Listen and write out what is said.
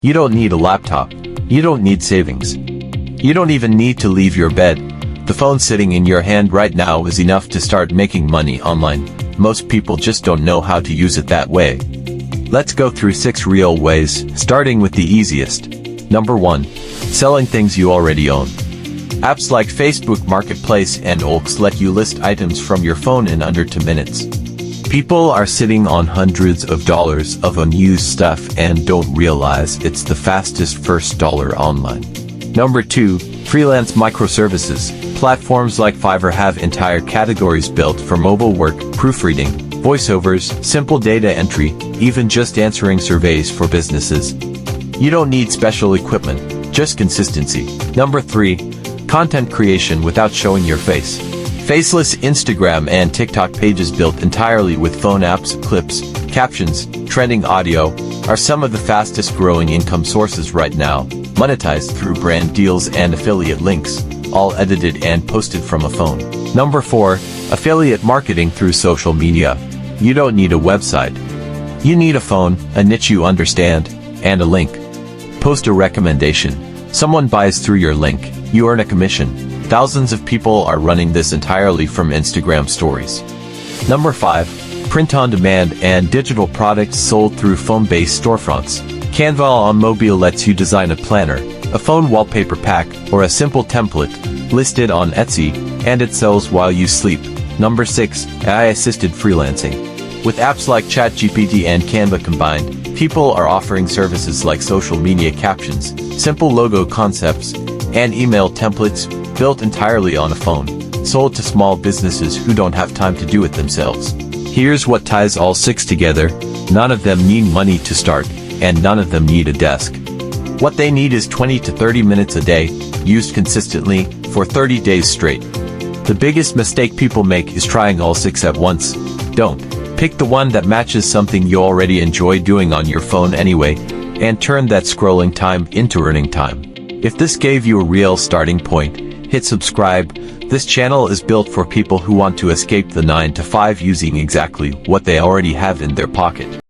You don't need a laptop. You don't need savings. You don't even need to leave your bed. The phone sitting in your hand right now is enough to start making money online. Most people just don't know how to use it that way. Let's go through 6 real ways, starting with the easiest. Number 1. Selling things you already own. Apps like Facebook Marketplace and OLX let you list items from your phone in under 2 minutes. People are sitting on hundreds of dollars of unused stuff and don't realize it's the fastest first dollar online. Number 2. Freelance microservices. Platforms like Fiverr have entire categories built for mobile work, proofreading, voiceovers, simple data entry, even just answering surveys for businesses. You don't need special equipment, just consistency. Number 3. Content creation without showing your face. Faceless Instagram and TikTok pages built entirely with phone apps, clips, captions, trending audio, are some of the fastest growing income sources right now, monetized through brand deals and affiliate links, all edited and posted from a phone. Number 4. Affiliate marketing through social media. You don't need a website. You need a phone, a niche you understand, and a link. Post a recommendation. Someone buys through your link, you earn a commission. Thousands of people are running this entirely from Instagram stories. Number 5. Print on demand and digital products sold through phone-based storefronts. Canva on mobile lets you design a planner, a phone wallpaper pack, or a simple template, listed on Etsy, and it sells while you sleep. Number 6. AI-assisted freelancing. With apps like ChatGPT and Canva combined, people are offering services like social media captions, simple logo concepts, and email templates built entirely on a phone, sold to small businesses who don't have time to do it themselves. Here's what ties all 6 together. None of them need money to start, and none of them need a desk. What they need is 20 to 30 minutes a day, used consistently, for 30 days straight. The biggest mistake people make is trying all 6 at once. Don't. Pick the one that matches something you already enjoy doing on your phone anyway, and turn that scrolling time into earning time. If this gave you a real starting point, hit subscribe. This channel is built for people who want to escape the 9 to 5 using exactly what they already have in their pocket.